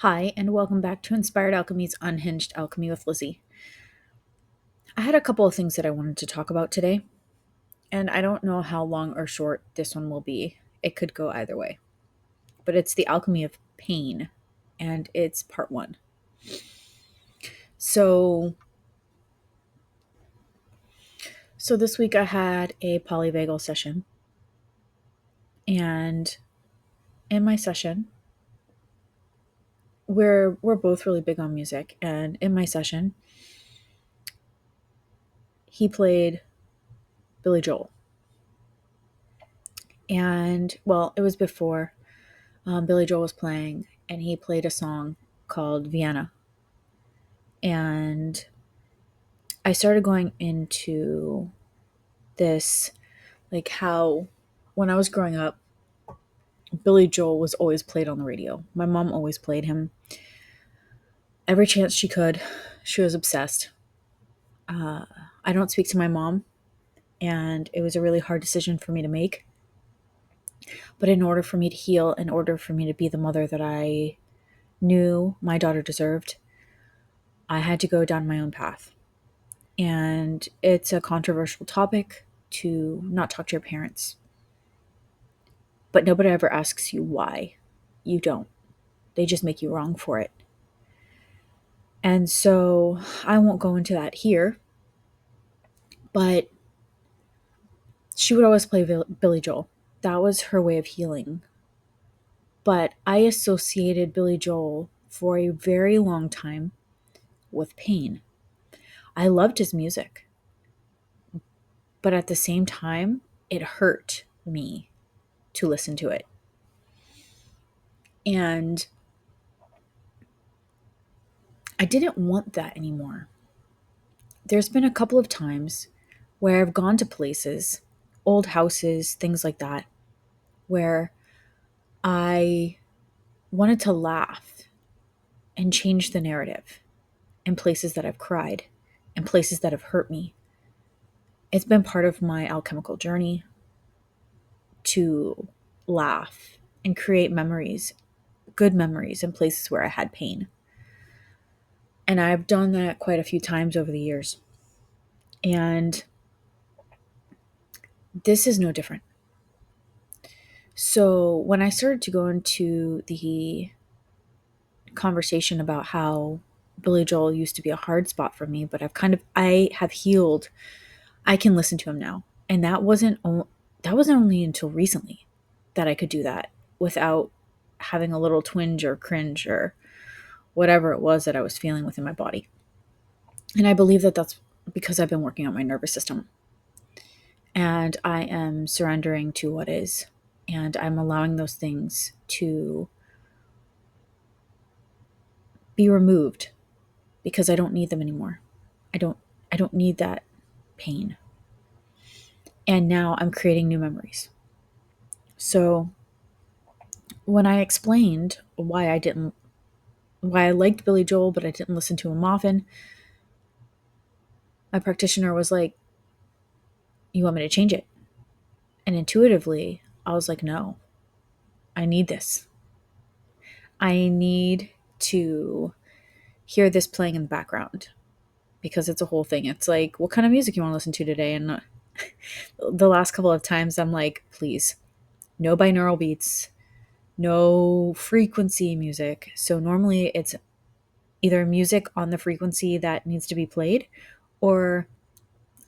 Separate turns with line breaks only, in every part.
Hi, and welcome back to Inspired Alchemy's Unhinged Alchemy with Lizzie. I had a couple of things that I wanted to talk about today, and I don't know how long or short this one will be. It could go either way. But it's the alchemy of pain, and it's part one. So, so this week I had a polyvagal session, and in my session, we're both really big on music, and in my session, he played Billy Joel. And well, it was before Billy Joel was playing, and he played a song called Vienna. And I started going into this, like how when I was growing up, Billy Joel was always played on the radio. My mom always played him every chance she could. She was obsessed. Uh, I don't speak to my mom, and it was a really hard decision for me to make. But in order for me to heal, in order for me to be the mother that I knew my daughter deserved, I had to go down my own path. And it's a controversial topic to not talk to your parents. But nobody ever asks you why. You don't. They just make you wrong for it. And so I won't go into that here, but she would always play Billy Joel. That was her way of healing. But I associated Billy Joel for a very long time with pain. I loved his music, but at the same time, it hurt me to listen to it. And I didn't want that anymore. There's been a couple of times where I've gone to places, old houses, things like that, where I wanted to laugh and change the narrative in places that I've cried, in places that have hurt me. It's been part of my alchemical journey to laugh and create memories, good memories in places where I had pain. And I've done that quite a few times over the years. And this is no different. So when I started to go into the conversation about how Billy Joel used to be a hard spot for me, but I have healed. I can listen to him now. And that wasn't only until recently that I could do that without having a little twinge or cringe or whatever it was that I was feeling within my body. And I believe that that's because I've been working on my nervous system. And I am surrendering to what is, and I'm allowing those things to be removed because I don't need them anymore. I don't I don't need that pain. And now I'm creating new memories. So when I explained why I liked Billy Joel but I didn't listen to him often, my practitioner was like, "You want me to change it?" And intuitively, I was like, "No. I need this. I need to hear this playing in the background." Because it's a whole thing. It's like, what kind of music you want to listen to today? And the last couple of times I'm like, please, no binaural beats, no frequency music. So normally it's either music on the frequency that needs to be played or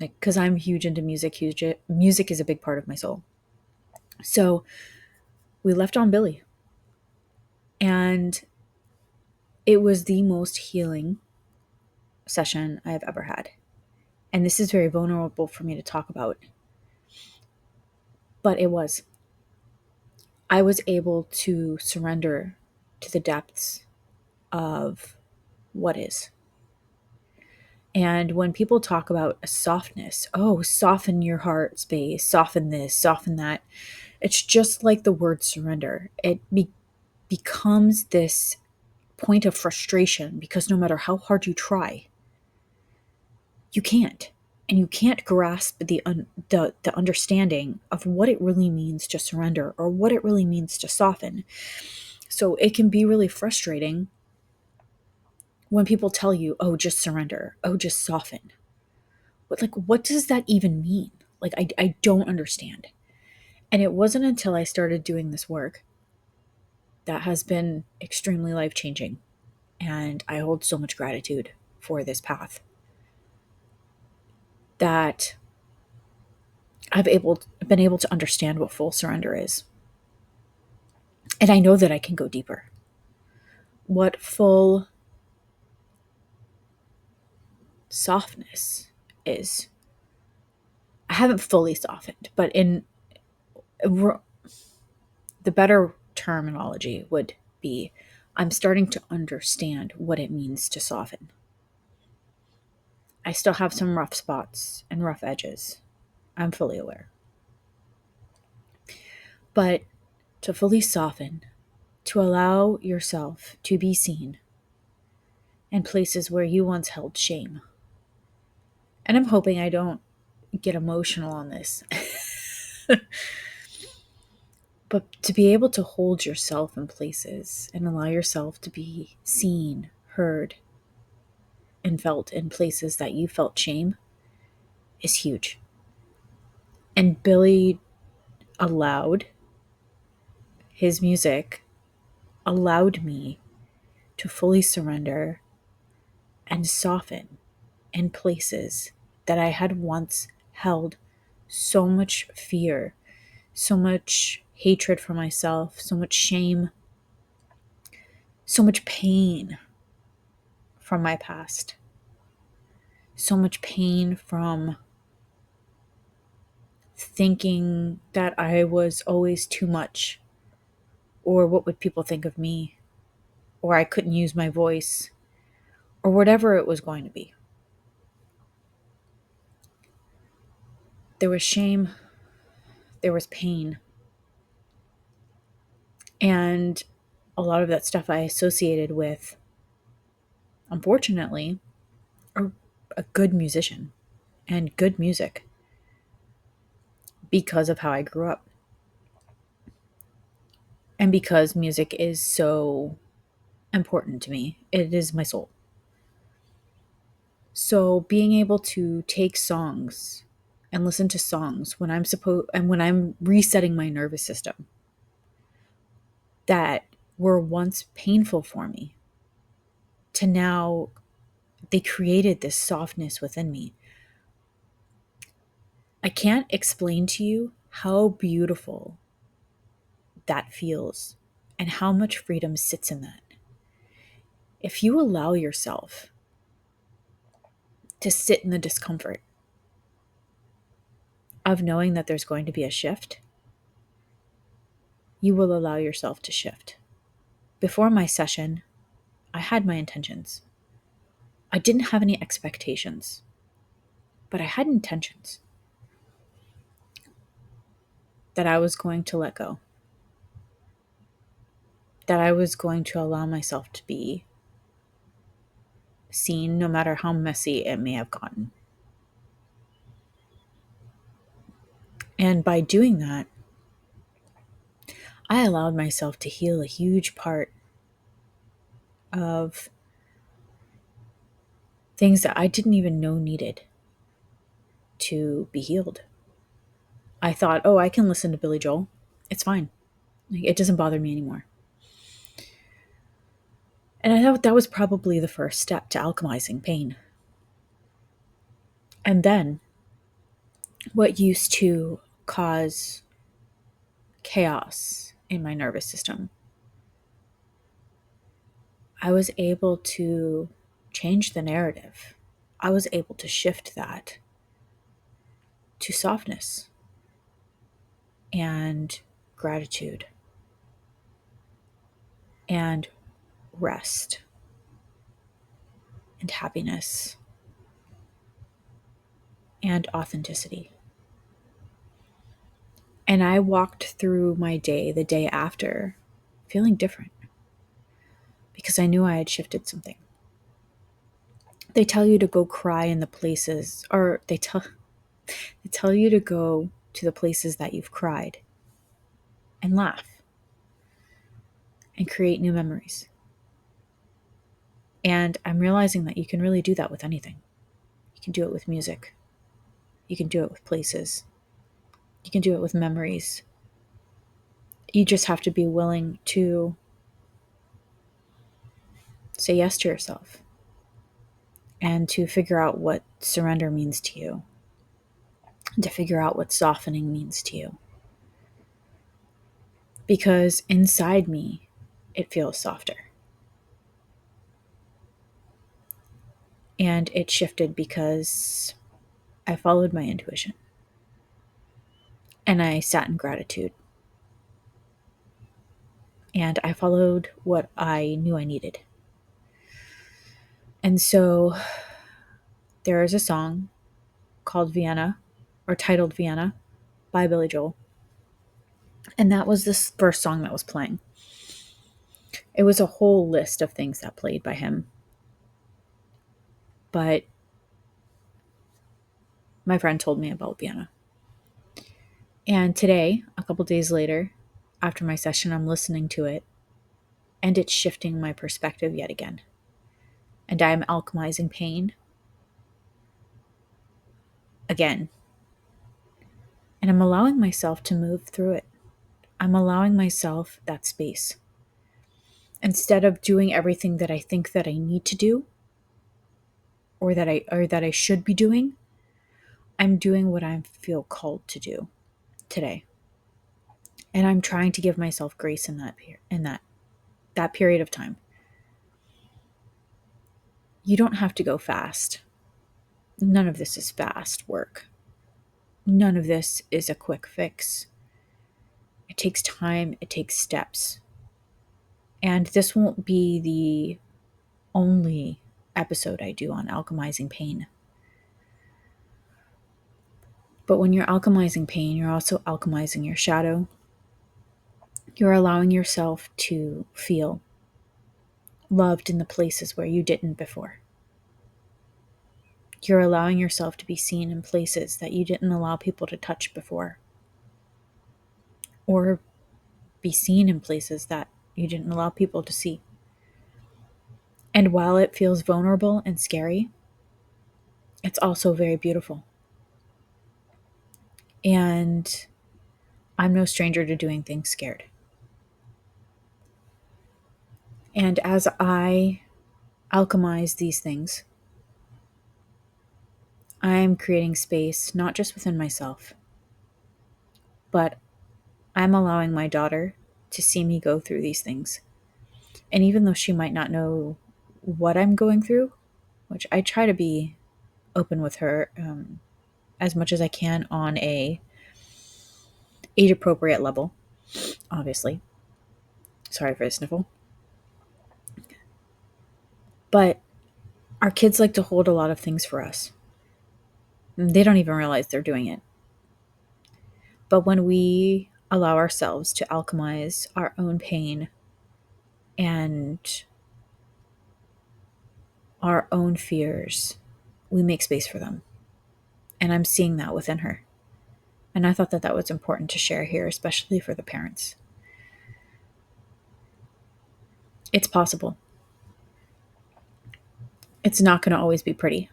like, because I'm huge into music, music is a big part of my soul. So we left on Billy, and it was the most healing session I've ever had. And this is very vulnerable for me to talk about, but it was. I was able to surrender to the depths of what is. And when people talk about a softness, oh, soften your heart space, soften this, soften that, it's just like the word surrender. It becomes this point of frustration because no matter how hard you try, you can't. And you can't grasp the understanding of what it really means to surrender or what it really means to soften. So it can be really frustrating when people tell you, oh, just surrender, oh, just soften. What does that even mean? I don't understand. And it wasn't until I started doing this work that has been extremely life changing. And I hold so much gratitude for this path that been able to understand what full surrender is. And I know that I can go deeper. What full softness is. I haven't fully softened, but in the better terminology would be I'm starting to understand what it means to soften. I still have some rough spots and rough edges. I'm fully aware. But to fully soften, to allow yourself to be seen in places where you once held shame. And I'm hoping I don't get emotional on this. But to be able to hold yourself in places and allow yourself to be seen, heard, and felt in places that you felt shame is huge. And Billy allowed his music allowed me to fully surrender and soften in places that I had once held so much fear, so much hatred for myself, so much shame, so much pain from my past, so much pain from thinking that I was always too much, or what would people think of me, or I couldn't use my voice, or whatever it was going to be. There was shame, there was pain, and a lot of that stuff I associated with, unfortunately, a good musician and good music because of how I grew up. And because music is so important to me, it is my soul. So being able to take songs and listen to songs when I'm resetting my nervous system that were once painful for me to now they created this softness within me. I can't explain to you how beautiful that feels and how much freedom sits in that. If you allow yourself to sit in the discomfort of knowing that there's going to be a shift, you will allow yourself to shift. Before my session, I had my intentions. I didn't have any expectations, but I had intentions that I was going to let go, that I was going to allow myself to be seen no matter how messy it may have gotten. And by doing that, I allowed myself to heal a huge part of things that I didn't even know needed to be healed. I thought, oh, I can listen to Billy Joel. It's fine. It doesn't bother me anymore. And I thought that was probably the first step to alchemizing pain. And then what used to cause chaos in my nervous system, I was able to change the narrative. I was able to shift that to softness and gratitude and rest and happiness and authenticity. And I walked through my day, the day after, feeling different because I knew I had shifted something. They tell you to go cry in the places, or they tell you to go to the places that you've cried and laugh and create new memories. And I'm realizing that you can really do that with anything. You can do it with music. You can do it with places. You can do it with memories. You just have to be willing to say yes to yourself and to figure out what surrender means to you, to figure out what softening means to you. Because inside me, it feels softer. And it shifted because I followed my intuition and I sat in gratitude and I followed what I knew I needed. And so there is a song called Vienna, or titled Vienna, by Billy Joel. And that was this first song that was playing. It was a whole list of things that played by him. But my friend told me about Vienna. And today, a couple days later, after my session, I'm listening to it and it's shifting my perspective yet again. And I am alchemizing pain again. And I'm allowing myself to move through it. I'm allowing myself that space. Instead of doing everything that I think that I need to do or that I should be doing, I'm doing what I feel called to do today. And I'm trying to give myself grace in that period of time. You don't have to go fast. None of this is fast work. None of this is a quick fix. It takes time, it takes steps. And this won't be the only episode I do on alchemizing pain. But when you're alchemizing pain, you're also alchemizing your shadow. You're allowing yourself to feel loved in the places where you didn't before. You're allowing yourself to be seen in places that you didn't allow people to touch before. Or be seen in places that you didn't allow people to see. And while it feels vulnerable and scary, it's also very beautiful. And I'm no stranger to doing things scared. And as I alchemize these things, I'm creating space not just within myself, but I'm allowing my daughter to see me go through these things. And even though she might not know what I'm going through, which I try to be open with her as much as I can on a age appropriate level, obviously. Sorry for the sniffle. But our kids like to hold a lot of things for us. They don't even realize they're doing it. But when we allow ourselves to alchemize our own pain and our own fears, we make space for them. And I'm seeing that within her. And I thought that that was important to share here, especially for the parents. It's possible. It's not going to always be pretty.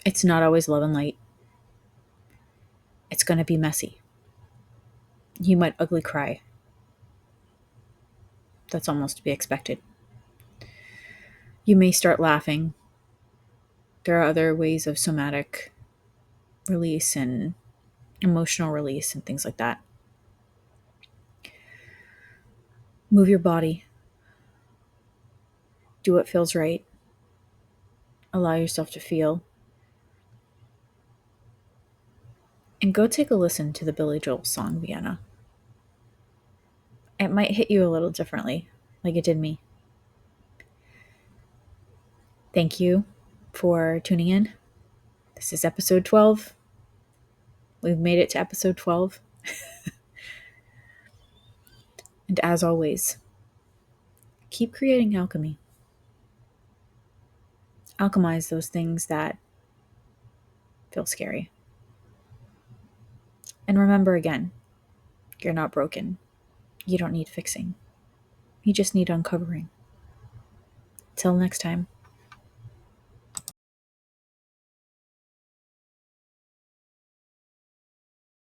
It's not always love and light. It's going to be messy. You might ugly cry. That's almost to be expected. You may start laughing. There are other ways of somatic release and emotional release and things like that. Move your body. Do what feels right. Allow yourself to feel. And go take a listen to the Billy Joel song, Vienna. It might hit you a little differently, like it did me. Thank you for tuning in. This is episode 12. We've made it to episode 12. And as always, keep creating alchemy. Alchemize those things that feel scary. And remember again, you're not broken. You don't need fixing. You just need uncovering. Till next time.